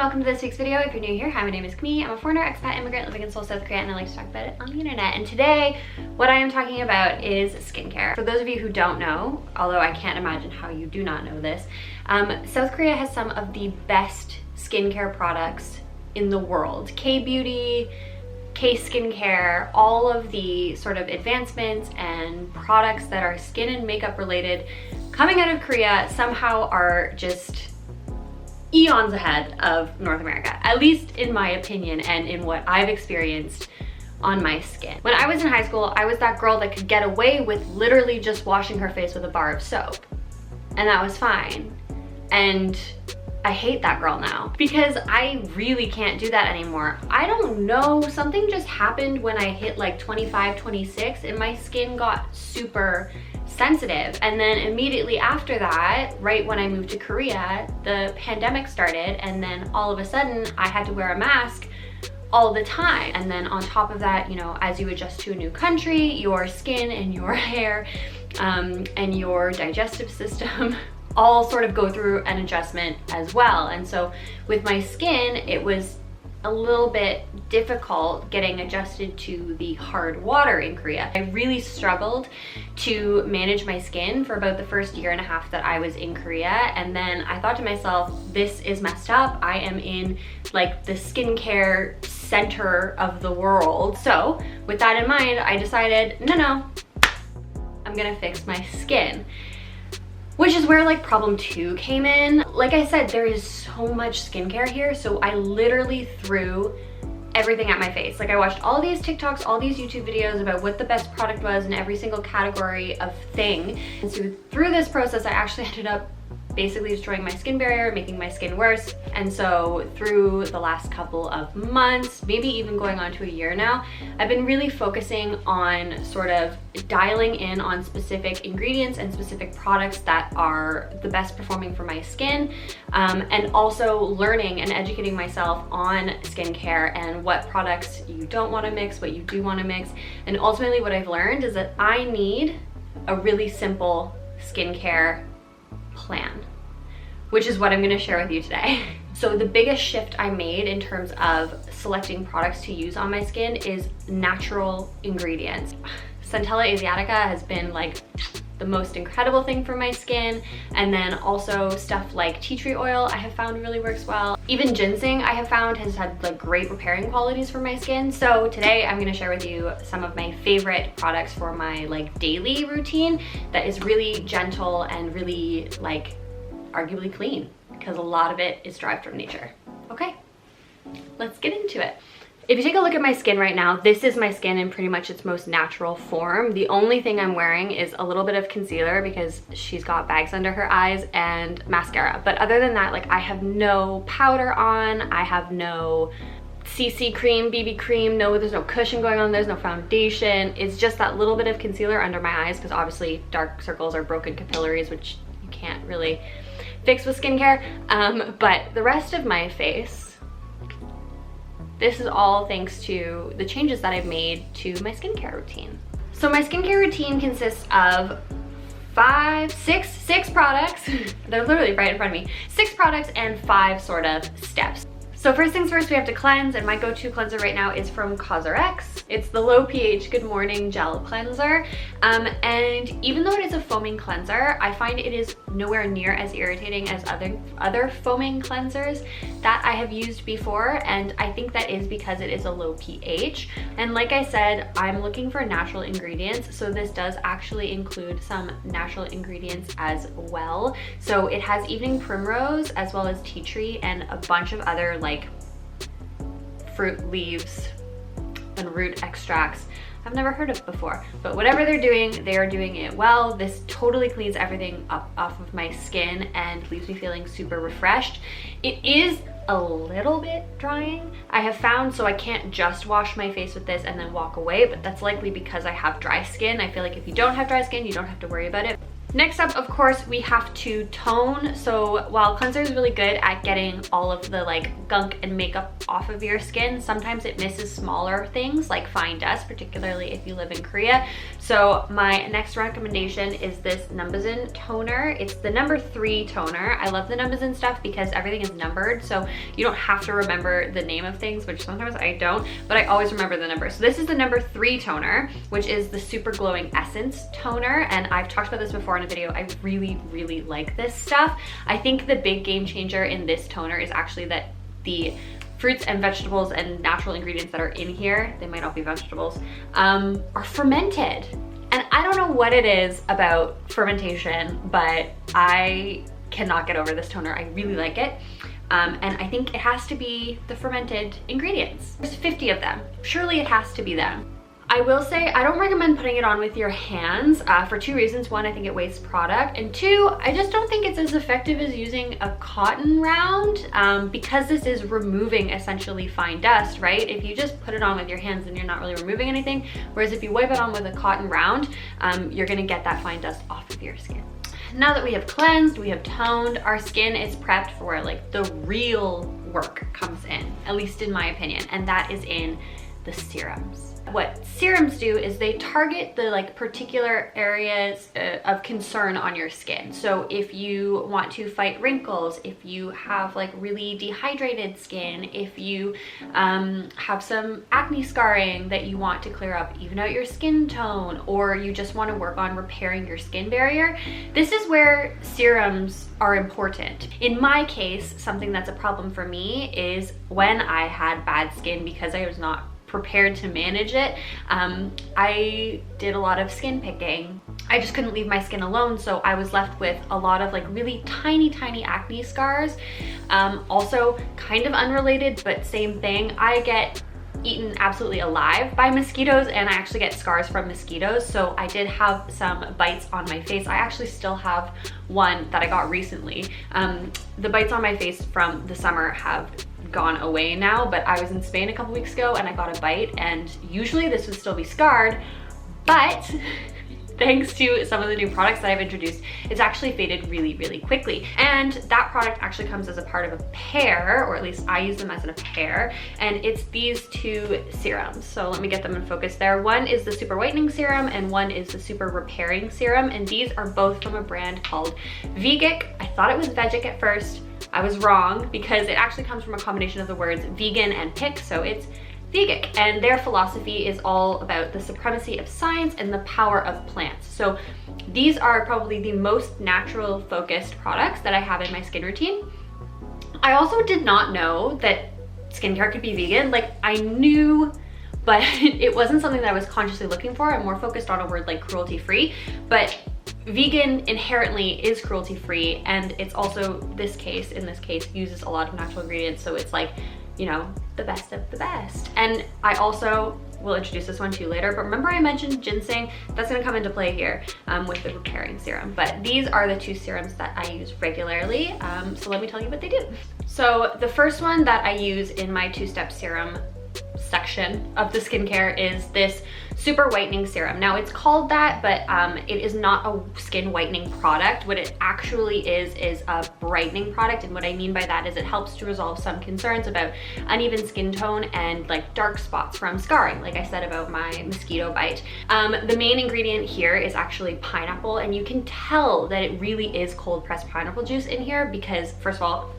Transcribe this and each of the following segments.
welcome to this week's video. If you're new here, hi, my name is Kami. I'm a foreigner expat immigrant living in Seoul, South Korea, and I like to talk about it on the internet. And today, what I am talking about is skincare. For those of you who don't know, although I can't imagine how you do not know this, South Korea has some of the best skincare products in the world. K-beauty, K-skincare, all of the sort of advancements and products that are skin and makeup related coming out of Korea somehow are just eons ahead of North America, at least in my opinion and in what I've experienced on my skin. When I was in high school, I was that girl that could get away with literally just washing her face with a bar of soap, and that was fine. And I hate that girl now because I really can't do that anymore. I don't know, something just happened when I hit like 25, 26 and my skin got super sensitive. And then immediately after that, right when I moved to Korea, the pandemic started, and then all of a sudden I had to wear a mask all the time. And then on top of that, you know, as you adjust to a new country, your skin and your hair and your digestive system all sort of go through an adjustment as well. And so with my skin, it was a little bit difficult getting adjusted to the hard water in Korea. I really struggled to manage my skin for about the first year and a half that I was in Korea, and then I thought to myself, this is messed up. I am in like the skincare center of the world. So with that in mind, I decided, no, I'm gonna fix my skin. Which is where like problem 2 came in. Like I said, there is so much skincare here, so I literally threw everything at my face. Like I watched all these TikToks, all these YouTube videos about what the best product was in every single category of thing. And so through this process, I actually ended up basically destroying my skin barrier, making my skin worse. And so through the last couple of months, maybe even going on to a year now, I've been really focusing on sort of dialing in on specific ingredients and specific products that are the best performing for my skin, and also learning and educating myself on skincare and what products you don't want to mix, what you do want to mix. And ultimately what I've learned is that I need a really simple skincare plan, which is what I'm going to share with you today. So the biggest shift I made in terms of selecting products to use on my skin is natural ingredients. Centella asiatica has been like the most incredible thing for my skin, and then also stuff like tea tree oil I have found really works well. Even ginseng I have found has had like great repairing qualities for my skin. So today I'm going to share with you some of my favorite products for my like daily routine that is really gentle and really like arguably clean, because a lot of it is derived from nature. Okay, let's get into it. If you take a look at my skin right now, this is my skin in pretty much its most natural form. The only thing I'm wearing is a little bit of concealer because she's got bags under her eyes, and mascara. But other than that, like I have no powder on, I have no CC cream, BB cream, there's no cushion going on, there's no foundation. It's just that little bit of concealer under my eyes because obviously dark circles are broken capillaries, which you can't really fix with skincare. But the rest of my face, this is all thanks to the changes that I've made to my skincare routine. So my skincare routine consists of six products. They're literally right in front of me. 6 products and 5 sort of steps. So first things first, we have to cleanse, and my go-to cleanser right now is from COSRX. It's the low pH Good Morning Gel Cleanser. And even though it is a foaming cleanser, I find it is nowhere near as irritating as other foaming cleansers that I have used before, and I think that is because it is a low pH. And like I said, I'm looking for natural ingredients, so this does actually include some natural ingredients as well. So it has evening primrose as well as tea tree and a bunch of other like fruit leaves and root extracts I've never heard of before, but whatever they're doing, they are doing it well. This totally cleans everything up off of my skin and leaves me feeling super refreshed. It is a little bit drying, I have found, so I can't just wash my face with this and then walk away, but that's likely because I have dry skin. I feel like if you don't have dry skin, you don't have to worry about it. Next up, of course, we have to tone. So while cleanser is really good at getting all of the like gunk and makeup off of your skin, sometimes it misses smaller things like fine dust, particularly if you live in Korea. So my next recommendation is this numbuzin toner. It's the number 3 toner. I love the numbuzin stuff because everything is numbered, so you don't have to remember the name of things, which sometimes I don't, but I always remember the number. So this is the number 3 toner, which is the Super Glowing Essence toner, and I've talked about this before in a video. I really like this stuff. I think the big game changer in this toner is actually that the fruits and vegetables and natural ingredients that are in here, they might not be vegetables, are fermented. And I don't know what it is about fermentation, but I cannot get over this toner. I really like it. And I think it has to be the fermented ingredients. There's 50 of them. Surely it has to be them. I will say I don't recommend putting it on with your hands for 2 reasons. 1, I think it wastes product, and 2, I just don't think it's as effective as using a cotton round because this is removing essentially fine dust, right? If you just put it on with your hands, then you're not really removing anything, whereas if you wipe it on with a cotton round, you're gonna get that fine dust off of your skin. Now that we have cleansed, we have toned, our skin is prepped for where like the real work comes in, at least in my opinion, and that is in the serums. What serums do is they target the like particular areas of concern on your skin. So if you want to fight wrinkles, if you have like really dehydrated skin, if you have some acne scarring that you want to clear up, even out your skin tone, or you just want to work on repairing your skin barrier, this is where serums are important. In my case, something that's a problem for me is when I had bad skin because I was not prepared to manage it. I did a lot of skin picking. I just couldn't leave my skin alone, so I was left with a lot of like really tiny acne scars. Also kind of unrelated, but same thing. I get eaten absolutely alive by mosquitoes, and I actually get scars from mosquitoes, so I did have some bites on my face. I actually still have one that I got recently. The bites on my face from the summer have gone away now, but I was in Spain a couple weeks ago and I got a bite, and usually this would still be scarred, but thanks to some of the new products that I've introduced, it's actually faded really quickly. And that product actually comes as a part of a pair, or at least I use them as in a pair, and it's these 2 serums. So let me get them in focus there. One is the Super Whitening Serum and one is the Super Repairing Serum, and these are both from a brand called Vegick. I thought it was Vegick at first. I was wrong because it actually comes from a combination of the words vegan and pick, so it's Vegick, and their philosophy is all about the supremacy of science and the power of plants. So these are probably the most natural focused products that I have in my skin routine. I also did not know that skincare could be vegan. Like, I knew, but it wasn't something that I was consciously looking for. I'm more focused on a word like cruelty-free, but vegan inherently is cruelty-free, and it's also in this case uses a lot of natural ingredients, so it's like, you know, the best of the best. And I also will introduce this one to you later, but remember I mentioned ginseng? That's gonna come into play here with the repairing serum. But these are the 2 serums that I use regularly, so let me tell you what they do. So the first one that I use in my 2-step serum section of the skincare is this Super Whitening Serum. Now it's called that, but it is not a skin whitening product. What it actually is a brightening product, and what I mean by that is it helps to resolve some concerns about uneven skin tone and like dark spots from scarring, like I said about my mosquito bite. The main ingredient here is actually pineapple, and you can tell that it really is cold pressed pineapple juice in here because, first of all,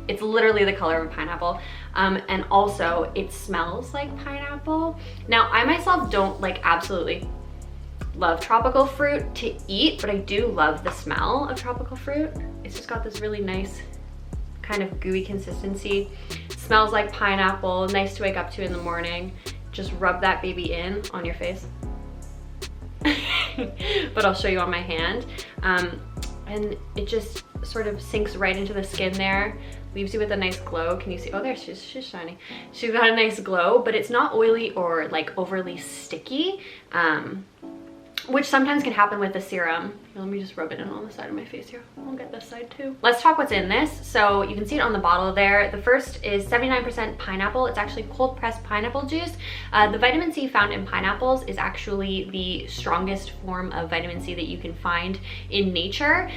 it's literally the color of a pineapple, and also it smells like pineapple. Now, I myself don't like absolutely love tropical fruit to eat, but I do love the smell of tropical fruit. It's just got this really nice kind of gooey consistency. It smells like pineapple, nice to wake up to in the morning. Just rub that baby in on your face. But I'll show you on my hand. And it just sort of sinks right into the skin there, leaves you with a nice glow. Can you see? Oh, there, she's shiny. She's got a nice glow, but it's not oily or like overly sticky, which sometimes can happen with the serum. Let me just rub it in on the side of my face here. I'll get this side too. Let's talk what's in this. So you can see it on the bottle there. The first is 79% pineapple. It's actually cold pressed pineapple juice. The vitamin C found in pineapples is actually the strongest form of vitamin C that you can find in nature.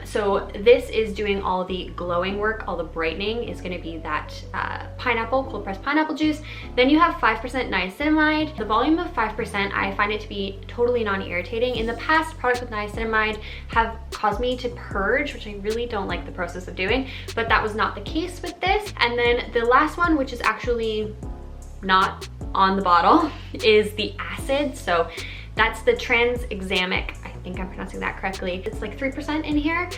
So this is doing all the glowing work, all the brightening is going to be that pineapple, cold pressed pineapple juice. Then you have 5% niacinamide. The volume of 5%, I find it to be totally non-irritating. In the past, products with niacinamide have caused me to purge, which I really don't like the process of doing, but that was not the case with this. And then the last one, which is actually not on the bottle, is the acid. So that's the tranexamic, I think I'm pronouncing that correctly. It's like 3% in here.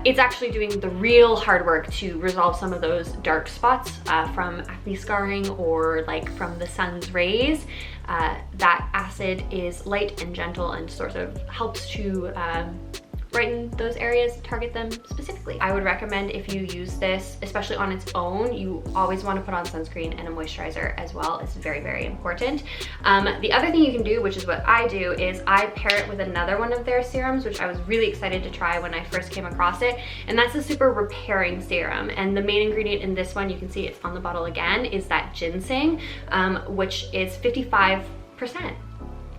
It's actually doing the real hard work to resolve some of those dark spots from acne scarring or like from the sun's rays. That acid is light and gentle and sort of helps to brighten those areas, target them specifically. I would recommend if you use this, especially on its own, you always want to put on sunscreen and a moisturizer as well. It's very, very important. The other thing you can do, which is what I do, is I pair it with another one of their serums, which I was really excited to try when I first came across it, and that's a super repairing serum. And the main ingredient in this one, you can see it's on the bottle again, is that ginseng, which is 55%.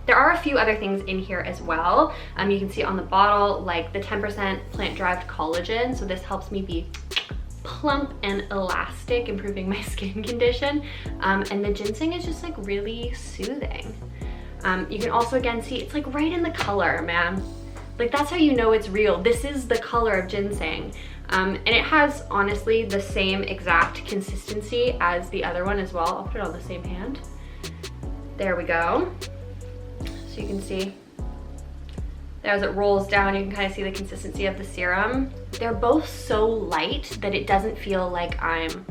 There are a few other things in here as well. You can see on the bottle, like the 10% plant-derived collagen. So this helps me be plump and elastic, improving my skin condition. And the ginseng is just like really soothing. You can also again see it's like right in the color, man. Like that's how you know it's real. This is the color of ginseng. And it has honestly the same exact consistency as the other one as well. I'll put it on the same hand. There we go. So you can see there as it rolls down, you can kind of see the consistency of the serum. They're both so light that it doesn't feel like I'm,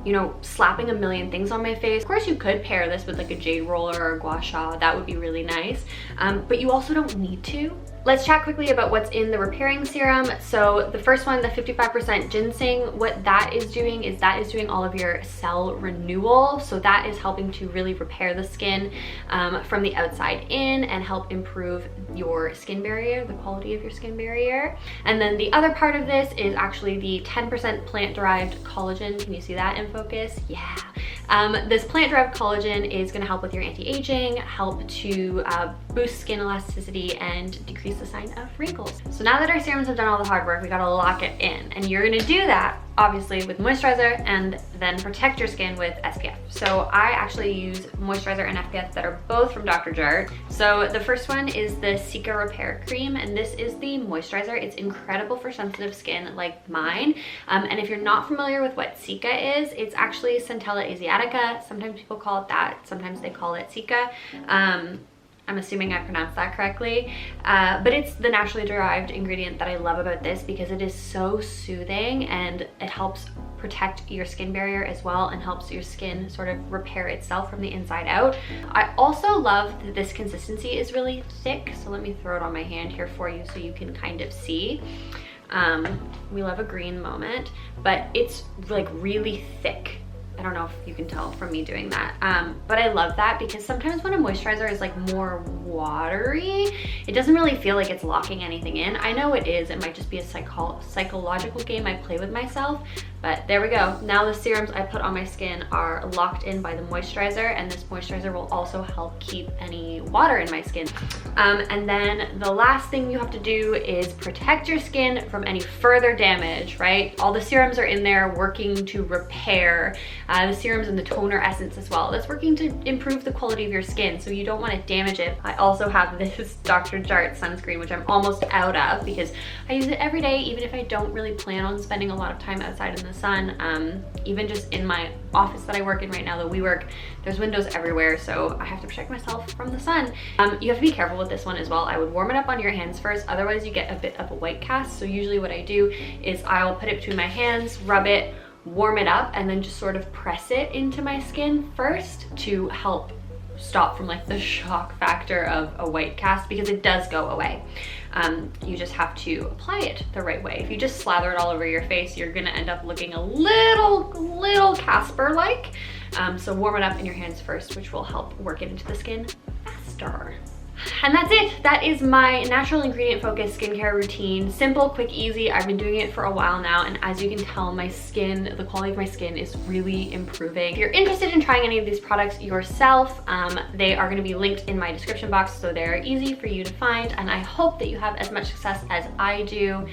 you know, slapping a million things on my face. Of course, you could pair this with like a jade roller or a gua sha. That would be really nice. But you also don't need to. Let's chat quickly about what's in the repairing serum. So the first one, the 55% ginseng, what that is doing is all of your cell renewal. So that is helping to really repair the skin from the outside in and help improve your skin barrier, the quality of your skin barrier. And then the other part of this is actually the 10% plant-derived collagen. Can you see that in focus? Yeah. This plant-derived collagen is gonna help with your anti-aging, help to boost skin elasticity and decrease the sign of wrinkles. So now that our serums have done all the hard work, we gotta lock it in. And you're gonna do that obviously with moisturizer and then protect your skin with SPF. So I actually use moisturizer and SPF that are both from Dr.Jart. So the first one is the Cica Repair Cream, and this is the moisturizer. It's incredible for sensitive skin like mine. And if you're not familiar with what Cica is, it's actually Centella asiatica. Sometimes people call it that, sometimes they call it Cica. I'm assuming I pronounced that correctly, but it's the naturally derived ingredient that I love about this because it is so soothing and it helps protect your skin barrier as well and helps your skin sort of repair itself from the inside out. I also love that this consistency is really thick, so let me throw it on my hand here for you so you can kind of see. We love a green moment, but it's like really thick. I don't know if you can tell from me doing that, but I love that because sometimes when a moisturizer is like more watery, it doesn't really feel like it's locking anything in. I know it is, it might just be a psychological game I play with myself, but there we go. Now the serums I put on my skin are locked in by the moisturizer, and this moisturizer will also help keep any water in my skin. And then the last thing you have to do is protect your skin from any further damage, right? All the serums are in there working to repair. The serums and the toner essence as well. That's working to improve the quality of your skin, so you don't want to damage it. I also have this Dr.Jart sunscreen, which I'm almost out of because I use it every day, even if I don't really plan on spending a lot of time outside in the sun. Even just in my office that I work in right now, the WeWork, there's windows everywhere, so I have to protect myself from the sun. You have to be careful with this one as well. I would warm it up on your hands first, otherwise you get a bit of a white cast. So usually what I do is I'll put it between my hands, rub it, warm it up, and then just sort of press it into my skin first to help stop from like the shock factor of a white cast, because it does go away. You just have to apply it the right way. If you just slather it all over your face, you're gonna end up looking a little Casper-like. So warm it up in your hands first, which will help work it into the skin faster. And that's it. That is my natural ingredient focused skincare routine. Simple, quick, easy. I've been doing it for a while now, and as you can tell, my skin, the quality of my skin is really improving. If you're interested in trying any of these products yourself, they are gonna be linked in my description box, so they're easy for you to find, and I hope that you have as much success as I do.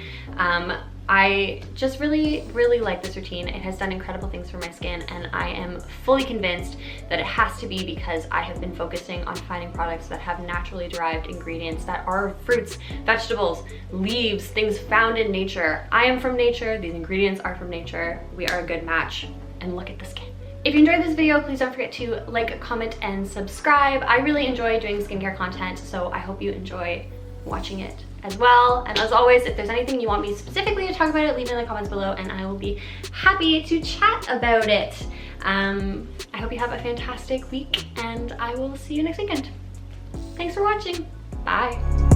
I just really like this routine. It has done incredible things for my skin, and I am fully convinced that it has to be because I have been focusing on finding products that have naturally derived ingredients that are fruits, vegetables, leaves, things found in nature. I am from nature, these ingredients are from nature. We are a good match, and look at the skin. If you enjoyed this video, please don't forget to like, comment, and subscribe. I really enjoy doing skincare content, so I hope you enjoy watching it as well. And as always, if there's anything you want me specifically to talk about, leave it in the comments below and I will be happy to chat about it. I hope you have a fantastic week, and I will see you next weekend. Thanks for watching. Bye.